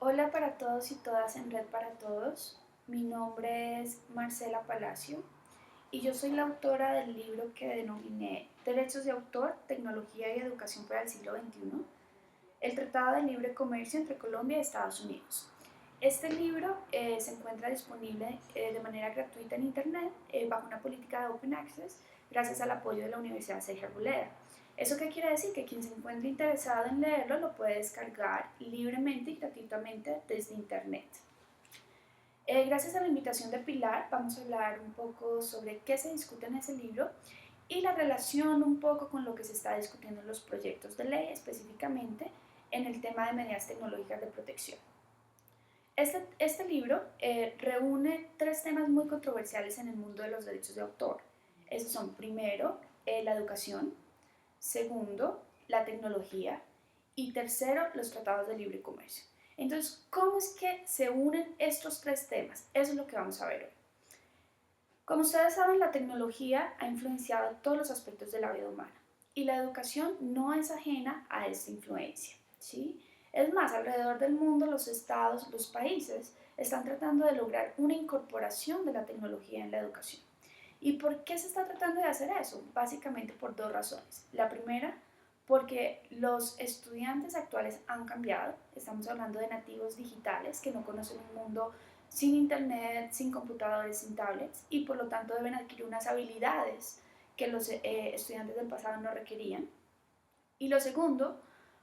Hola para todos y todas en Red para Todos. Mi nombre es Marcela Palacio y yo soy la autora del libro que denominé Derechos de Autor, Tecnología y Educación para el siglo XXI, el Tratado de Libre Comercio entre Colombia y Estados Unidos. Este libro se encuentra disponible de manera gratuita en Internet bajo una política de Open Access gracias al apoyo de la Universidad Sergio Arboleda. ¿Eso qué quiere decir? Que quien se encuentre interesado en leerlo lo puede descargar libremente y gratuitamente desde Internet. Gracias a la invitación de Pilar vamos a hablar un poco sobre qué se discute en ese libro y la relación un poco con lo que se está discutiendo en los proyectos de ley, específicamente en el tema de medidas tecnológicas de protección. Este libro reúne tres temas muy controversiales en el mundo de los derechos de autor. Esos son, primero, la educación; segundo, la tecnología; y tercero, los tratados de libre comercio. Entonces, ¿cómo es que se unen estos tres temas? Eso es lo que vamos a ver hoy. Como ustedes saben, la tecnología ha influenciado todos los aspectos de la vida humana y la educación no es ajena a esta influencia, ¿sí? Es más, alrededor del mundo los estados, los países están tratando de lograr una incorporación de la tecnología en la educación. ¿Y por qué se está tratando de hacer eso? Básicamente por dos razones. La primera, porque los estudiantes actuales han cambiado. Estamos hablando de nativos digitales que no conocen un mundo sin internet, sin computadores, sin tablets, y por lo tanto deben adquirir unas habilidades que los estudiantes del pasado no requerían. Y lo segundo,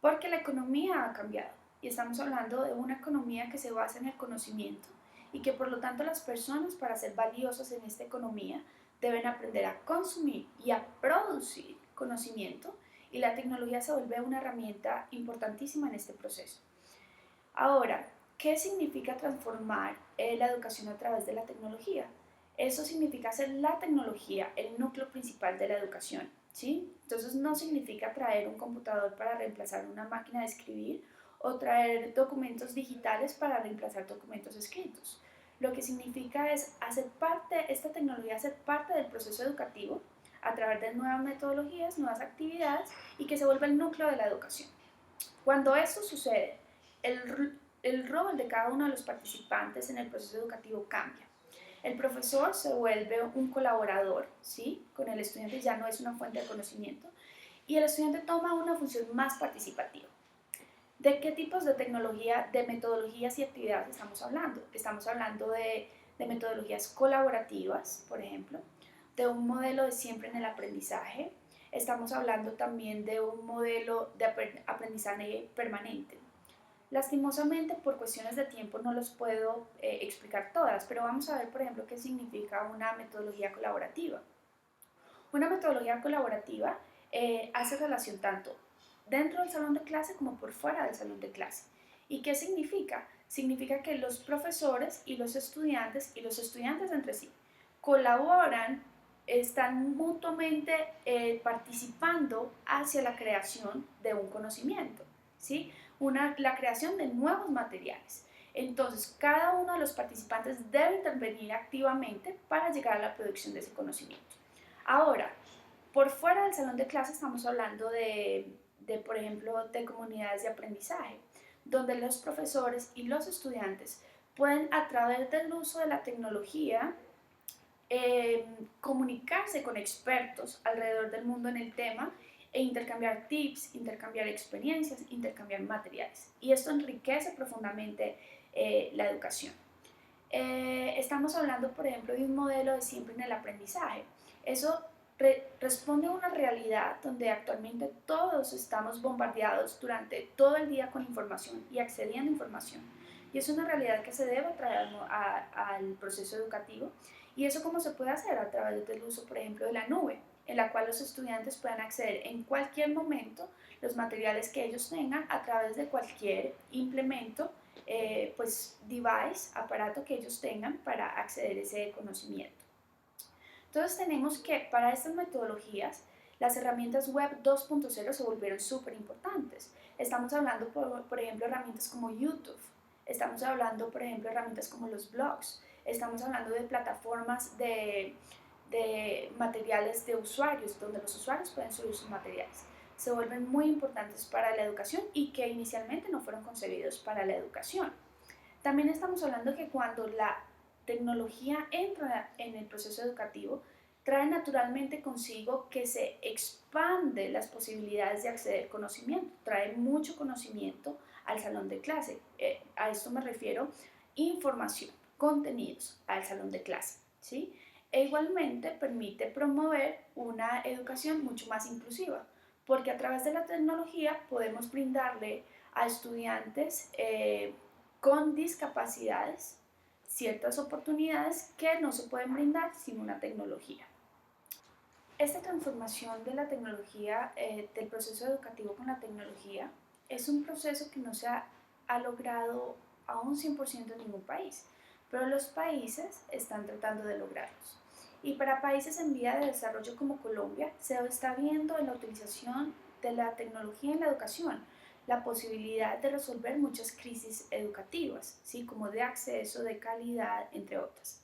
porque la economía ha cambiado y estamos hablando de una economía que se basa en el conocimiento y que por lo tanto las personas, para ser valiosas en esta economía, deben aprender a consumir y a producir conocimiento, y la tecnología se vuelve una herramienta importantísima en este proceso. Ahora, ¿qué significa transformar la educación a través de la tecnología? Eso significa hacer la tecnología el núcleo principal de la educación, ¿sí? Entonces no significa traer un computador para reemplazar una máquina de escribir o traer documentos digitales para reemplazar documentos escritos. Lo que significa es hacer parte, esta tecnología hacer parte del proceso educativo a través de nuevas metodologías, nuevas actividades, y que se vuelva el núcleo de la educación. Cuando esto sucede, el rol de cada uno de los participantes en el proceso educativo cambia. El profesor se vuelve un colaborador, ¿sí? Con el estudiante, ya no es una fuente de conocimiento, y el estudiante toma una función más participativa. ¿De qué tipos de tecnología, de metodologías y actividades estamos hablando? Estamos hablando de metodologías colaborativas, por ejemplo, de un modelo de siempre en el aprendizaje. Estamos hablando también de un modelo de aprendizaje permanente. Lastimosamente, por cuestiones de tiempo no los puedo explicar todas, pero vamos a ver, por ejemplo, qué significa una metodología colaborativa. Una metodología colaborativa hace relación tanto dentro del salón de clase como por fuera del salón de clase. ¿Y qué significa? Significa que los profesores y los estudiantes entre sí colaboran, están mutuamente participando hacia la creación de un conocimiento, ¿sí? La creación de nuevos materiales. Entonces, cada uno de los participantes debe intervenir activamente para llegar a la producción de ese conocimiento. Ahora, por fuera del salón de clase estamos hablando por ejemplo, de comunidades de aprendizaje, donde los profesores y los estudiantes pueden, a través del uso de la tecnología, comunicarse con expertos alrededor del mundo en el tema e intercambiar tips, intercambiar experiencias, intercambiar materiales. Y esto enriquece profundamente la educación. Estamos hablando, por ejemplo, de un modelo de siempre en el aprendizaje. Eso responde a una realidad donde actualmente todos estamos bombardeados durante todo el día con información y accediendo a información. Y es una realidad que se debe traer al proceso educativo. ¿Y eso cómo se puede hacer? A través del uso, por ejemplo, de la nube, en la cual los estudiantes puedan acceder en cualquier momento los materiales que ellos tengan a través de cualquier implemento, pues device, aparato que ellos tengan para acceder a ese conocimiento. Entonces tenemos que para estas metodologías las herramientas web 2.0 se volvieron súper importantes. Estamos hablando, por ejemplo, herramientas como YouTube, estamos hablando, por ejemplo, herramientas como los blogs, estamos hablando de plataformas de materiales de usuarios, donde los usuarios pueden subir sus materiales. se vuelven muy importantes para la educación y que inicialmente no fueron concebidos para la educación. También estamos hablando que cuando la tecnología entra en el proceso educativo, trae naturalmente consigo que se expande las posibilidades de acceder al conocimiento, trae mucho conocimiento al salón de clase. A esto me refiero información, contenidos al salón de clase, ¿sí? E igualmente permite promover una educación mucho más inclusiva, porque a través de la tecnología podemos brindarle a estudiantes con discapacidades ciertas oportunidades que no se pueden brindar sin una tecnología. Esta transformación de la tecnología, del proceso educativo con la tecnología, es un proceso que no ha logrado a un 100% en ningún país, pero los países están tratando de lograrlos. Y para países en vía de desarrollo como Colombia, se está viendo en la utilización de la tecnología en la educación la posibilidad de resolver muchas crisis educativas, ¿sí? Como de acceso, de calidad, entre otras.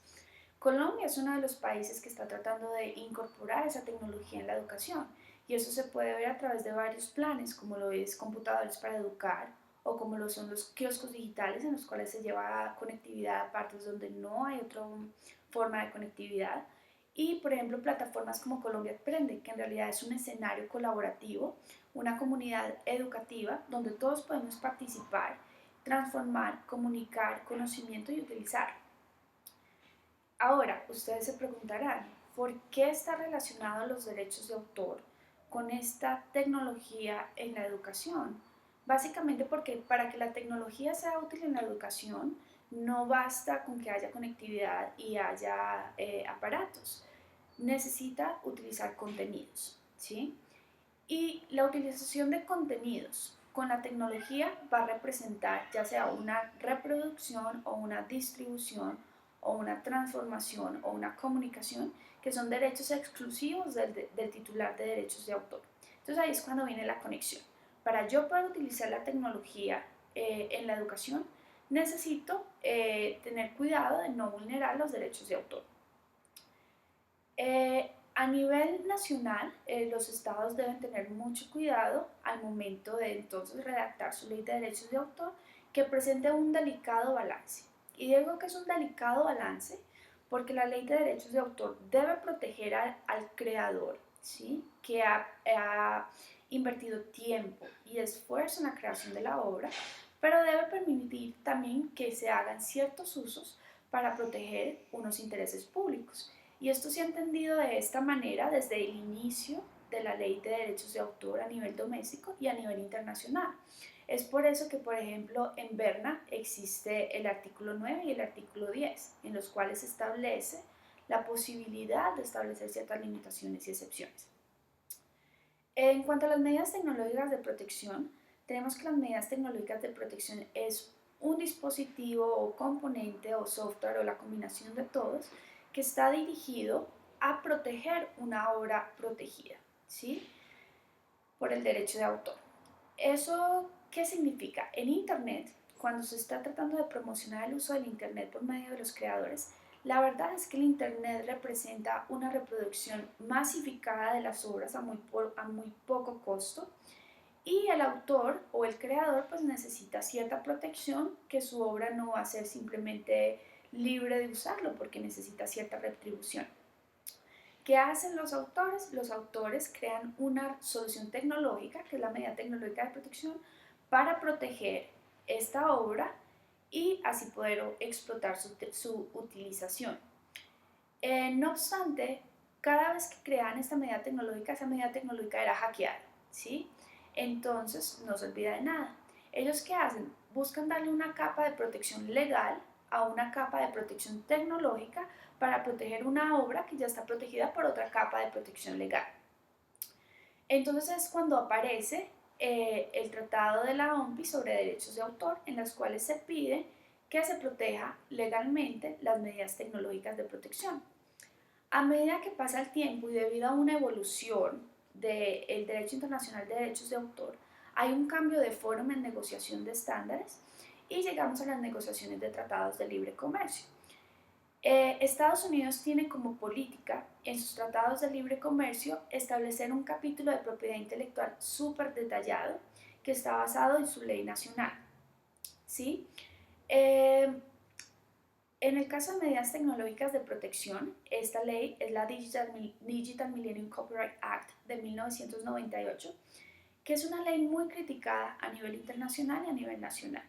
Colombia es uno de los países que está tratando de incorporar esa tecnología en la educación y eso se puede ver a través de varios planes, como lo es Computadores para Educar o como lo son los kioscos digitales en los cuales se lleva conectividad a partes donde no hay otra forma de conectividad y, por ejemplo, plataformas como Colombia Aprende, que en realidad es un escenario colaborativo, una comunidad educativa donde todos podemos participar, transformar, comunicar conocimiento y utilizar. Ahora, ustedes se preguntarán, ¿por qué está relacionado los derechos de autor con esta tecnología en la educación? Básicamente porque para que la tecnología sea útil en la educación, no basta con que haya conectividad y haya aparatos. Necesita utilizar contenidos, ¿sí? Y la utilización de contenidos con la tecnología va a representar ya sea una reproducción o una distribución o una transformación o una comunicación que son derechos exclusivos del titular de derechos de autor. Entonces ahí es cuando viene la conexión. Para yo poder utilizar la tecnología en la educación, necesito tener cuidado de no vulnerar los derechos de autor. A nivel nacional, los estados deben tener mucho cuidado al momento de entonces redactar su ley de derechos de autor que presente un delicado balance. Y digo que es un delicado balance porque la ley de derechos de autor debe proteger al creador, ¿sí? Que ha invertido tiempo y esfuerzo en la creación de la obra, pero debe permitir también que se hagan ciertos usos para proteger unos intereses públicos. Y esto se ha entendido de esta manera desde el inicio de la ley de derechos de autor a nivel doméstico y a nivel internacional. Es por eso que, por ejemplo, en Berna existe el artículo 9 y el artículo 10, en los cuales se establece la posibilidad de establecer ciertas limitaciones y excepciones. En cuanto a las medidas tecnológicas de protección, tenemos que las medidas tecnológicas de protección es un dispositivo o componente o software o la combinación de todos que está dirigido a proteger una obra protegida, ¿sí? Por el derecho de autor. ¿Eso qué significa? En Internet, cuando se está tratando de promocionar el uso del Internet por medio de los creadores, la verdad es que el Internet representa una reproducción masificada de las obras a muy poco costo y el autor o el creador pues necesita cierta protección que su obra no va a ser simplemente libre de usarlo porque necesita cierta retribución. ¿Qué hacen los autores? Los autores crean una solución tecnológica, que es la medida tecnológica de protección, para proteger esta obra y así poder explotar su utilización. No obstante, cada vez que crean esta medida tecnológica, esa medida tecnológica era hackeada, ¿sí? Entonces no se olvida de nada. ¿Ellos qué hacen? Buscan darle una capa de protección legal a una capa de protección tecnológica para proteger una obra que ya está protegida por otra capa de protección legal. Entonces es cuando aparece el Tratado de la OMPI sobre derechos de autor, en las cuales se pide que se proteja legalmente las medidas tecnológicas de protección. A medida que pasa el tiempo y debido a una evolución del derecho internacional de derechos de autor, hay un cambio de forma en negociación de estándares y llegamos a las negociaciones de tratados de libre comercio. Estados Unidos tiene como política en sus tratados de libre comercio establecer un capítulo de propiedad intelectual súper detallado que está basado en su ley nacional, ¿sí? Eh, en el caso de medidas tecnológicas de protección, esta ley es la Digital Millennium Copyright Act de 1998, que es una ley muy criticada a nivel internacional y a nivel nacional.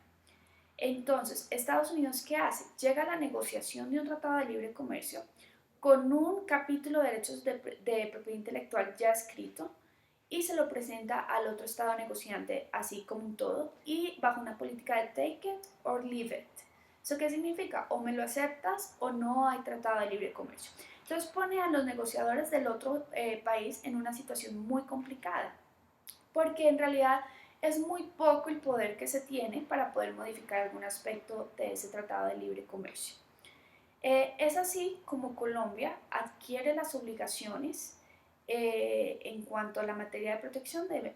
Entonces, Estados Unidos, ¿qué hace? Llega a la negociación de un tratado de libre comercio con un capítulo de derechos de propiedad intelectual ya escrito y se lo presenta al otro estado negociante así como un todo y bajo una política de take it or leave it. ¿Eso qué significa? O me lo aceptas o no hay tratado de libre comercio. Entonces pone a los negociadores del otro país en una situación muy complicada, porque en realidad es muy poco el poder que se tiene para poder modificar algún aspecto de ese tratado de libre comercio. Es así como Colombia adquiere las obligaciones en cuanto a la materia de protección de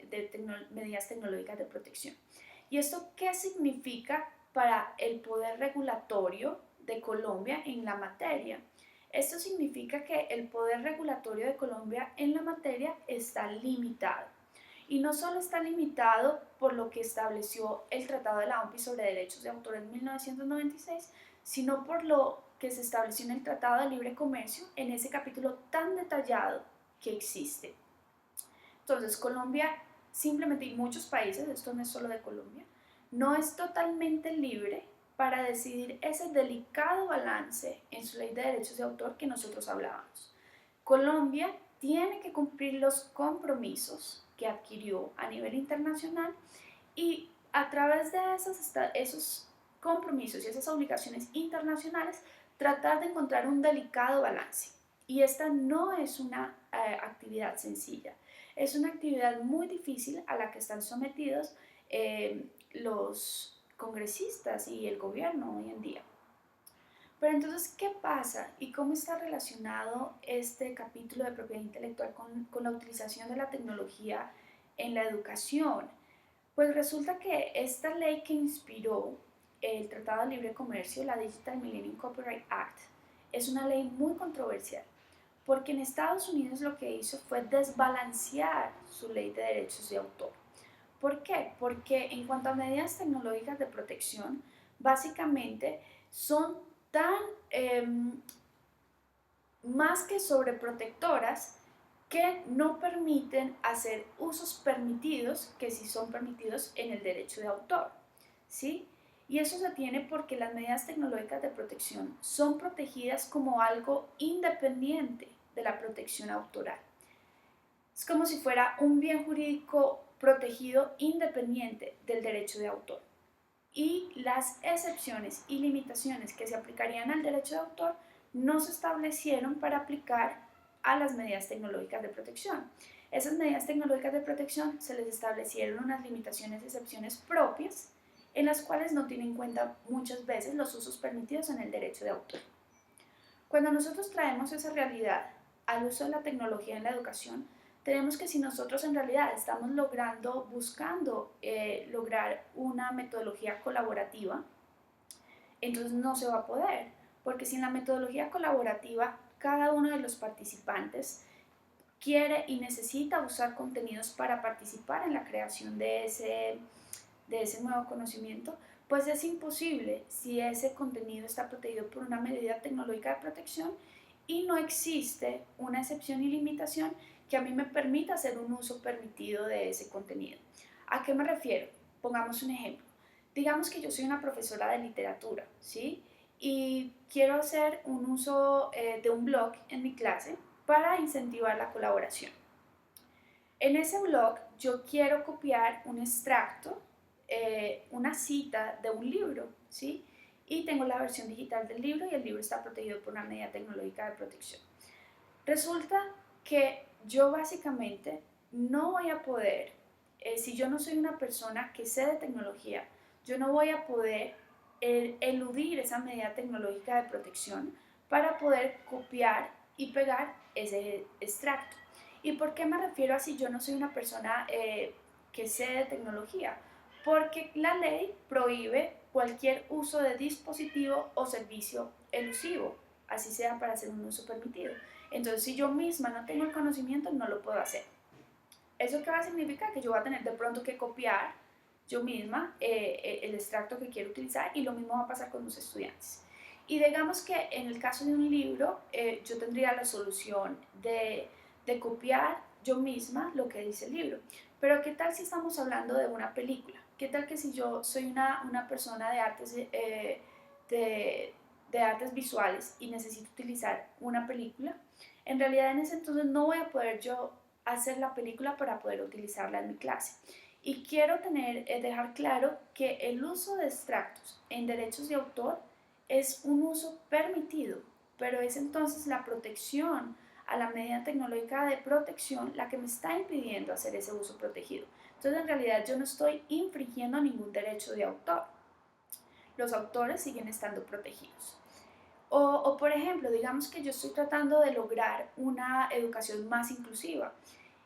medidas tecnológicas de protección. ¿Y esto qué significa para el poder regulatorio de Colombia en la materia? Esto significa que el poder regulatorio de Colombia en la materia está limitado. Y no solo está limitado por lo que estableció el Tratado de la OMPI sobre derechos de autor en 1996, sino por lo que se estableció en el Tratado de Libre Comercio en ese capítulo tan detallado que existe. Entonces, Colombia simplemente, y muchos países, esto no es solo de Colombia, no es totalmente libre para decidir ese delicado balance en su ley de derechos de autor que nosotros hablábamos. Colombia tiene que cumplir los compromisos que adquirió a nivel internacional y a través de esos compromisos y esas obligaciones internacionales tratar de encontrar un delicado balance. Y esta no es una actividad sencilla, es una actividad muy difícil a la que están sometidos los congresistas y el gobierno hoy en día. Pero entonces, ¿qué pasa y cómo está relacionado este capítulo de propiedad intelectual con la utilización de la tecnología en la educación? Pues resulta que esta ley que inspiró el Tratado de Libre Comercio, la Digital Millennium Copyright Act, es una ley muy controversial, porque en Estados Unidos lo que hizo fue desbalancear su ley de derechos de autor. ¿Por qué? Porque en cuanto a medidas tecnológicas de protección, básicamente son tan más que sobreprotectoras que no permiten hacer usos permitidos que sí son permitidos en el derecho de autor, ¿sí? Y eso se tiene porque las medidas tecnológicas de protección son protegidas como algo independiente de la protección autoral. Es como si fuera un bien jurídico protegido independiente del derecho de autor. Y las excepciones y limitaciones que se aplicarían al derecho de autor no se establecieron para aplicar a las medidas tecnológicas de protección. Esas medidas tecnológicas de protección se les establecieron unas limitaciones y excepciones propias en las cuales no tienen en cuenta muchas veces los usos permitidos en el derecho de autor. Cuando nosotros traemos esa realidad al uso de la tecnología en la educación, tenemos que si nosotros en realidad estamos buscando lograr una metodología colaborativa, entonces no se va a poder, porque si en la metodología colaborativa cada uno de los participantes quiere y necesita usar contenidos para participar en la creación de ese nuevo conocimiento, pues es imposible si ese contenido está protegido por una medida tecnológica de protección y no existe una excepción y limitación que a mí me permita hacer un uso permitido de ese contenido. ¿A qué me refiero? Pongamos un ejemplo. Digamos que yo soy una profesora de literatura, ¿sí? Y quiero hacer un uso de un blog en mi clase para incentivar la colaboración. En ese blog yo quiero copiar un extracto, una cita de un libro, ¿sí? Y tengo la versión digital del libro y el libro está protegido por una medida tecnológica de protección. Resulta que yo básicamente no voy a poder, si yo no soy una persona que sé de tecnología, yo no voy a poder eludir esa medida tecnológica de protección para poder copiar y pegar ese extracto. ¿Y por qué me refiero a si yo no soy una persona que sé de tecnología? Porque la ley prohíbe cualquier uso de dispositivo o servicio elusivo así sea para hacer un uso permitido. Entonces, si yo misma no tengo el conocimiento, no lo puedo hacer. ¿Eso qué va a significar? Que yo voy a tener de pronto que copiar yo misma el extracto que quiero utilizar, y lo mismo va a pasar con los estudiantes. Y digamos que en el caso de un libro, yo tendría la solución de copiar yo misma lo que dice el libro. Pero ¿qué tal si estamos hablando de una película? ¿Qué tal que si yo soy una persona de artes visuales y necesito utilizar una película? En realidad en ese entonces no voy a poder yo hacer la película para poder utilizarla en mi clase. Y quiero dejar claro que el uso de extractos en derechos de autor es un uso permitido, pero es entonces la protección a la medida tecnológica de protección la que me está impidiendo hacer ese uso protegido. Entonces en realidad yo no estoy infringiendo ningún derecho de autor. Los autores siguen estando protegidos. O por ejemplo, digamos que yo estoy tratando de lograr una educación más inclusiva,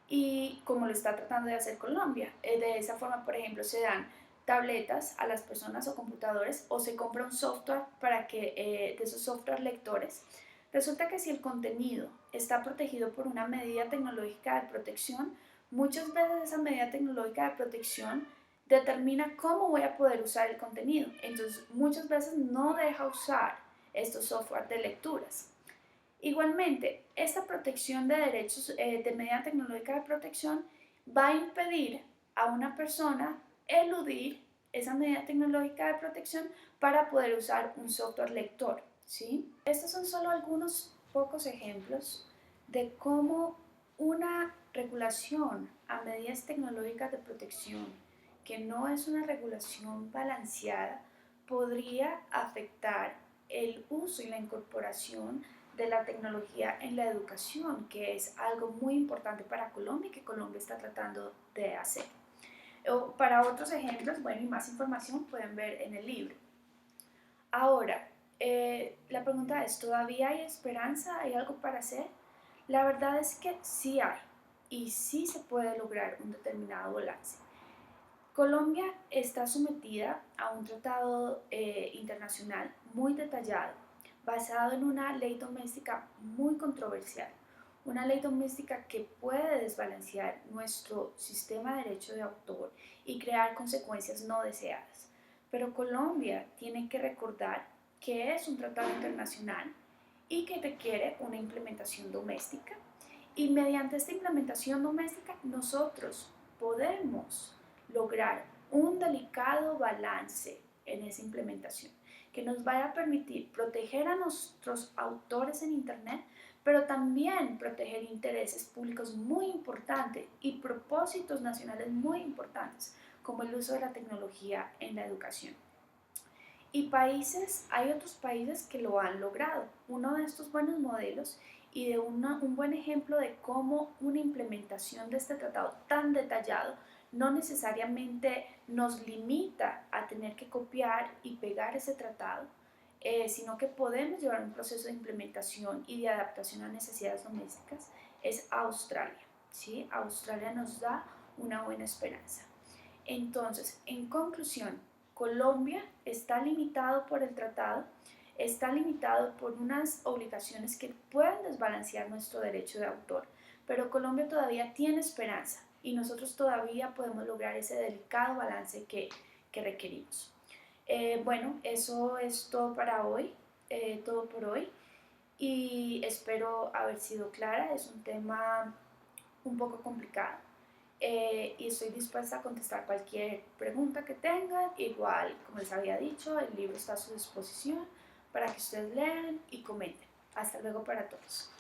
y como lo está tratando de hacer Colombia. De esa forma, por ejemplo, se dan tabletas a las personas o computadores, o se compra un software para que de esos software lectores. Resulta que si el contenido está protegido por una medida tecnológica de protección, muchas veces esa medida tecnológica de protección determina cómo voy a poder usar el contenido. Entonces, muchas veces no deja usar estos software de lecturas. Igualmente, esta protección de derechos de medida tecnológica de protección va a impedir a una persona eludir esa medida tecnológica de protección para poder usar un software lector, ¿sí? Estos son solo algunos pocos ejemplos de cómo una regulación a medidas tecnológicas de protección, que no es una regulación balanceada, podría afectar el uso y la incorporación de la tecnología en la educación, que es algo muy importante para Colombia y que Colombia está tratando de hacer. O para otros ejemplos, bueno, y más información pueden ver en el libro. Ahora, la pregunta es, ¿todavía hay esperanza? ¿Hay algo para hacer? La verdad es que sí hay, y sí se puede lograr un determinado balance. Colombia está sometida a un tratado internacional muy detallado, basado en una ley doméstica muy controversial, una ley doméstica que puede desbalancear nuestro sistema de derecho de autor y crear consecuencias no deseadas. Pero Colombia tiene que recordar que es un tratado internacional y que requiere una implementación doméstica, y mediante esta implementación doméstica nosotros podemos lograr un delicado balance en esa implementación que nos vaya a permitir proteger a nuestros autores en Internet, pero también proteger intereses públicos muy importantes y propósitos nacionales muy importantes, como el uso de la tecnología en la educación. Y hay otros países que lo han logrado. Uno de estos buenos modelos y de un buen ejemplo de cómo una implementación de este tratado tan detallado no necesariamente nos limita a tener que copiar y pegar ese tratado, sino que podemos llevar un proceso de implementación y de adaptación a necesidades domésticas, es Australia. ¿Sí? Australia nos da una buena esperanza. Entonces, en conclusión, Colombia está limitado por el tratado, está limitado por unas obligaciones que pueden desbalancear nuestro derecho de autor, pero Colombia todavía tiene esperanza y nosotros todavía podemos lograr ese delicado balance que requerimos. Bueno, eso es todo para hoy, todo por hoy, y espero haber sido clara. Es un tema un poco complicado, y estoy dispuesta a contestar cualquier pregunta que tengan. Igual, como les había dicho, el libro está a su disposición para que ustedes lean y comenten. Hasta luego para todos.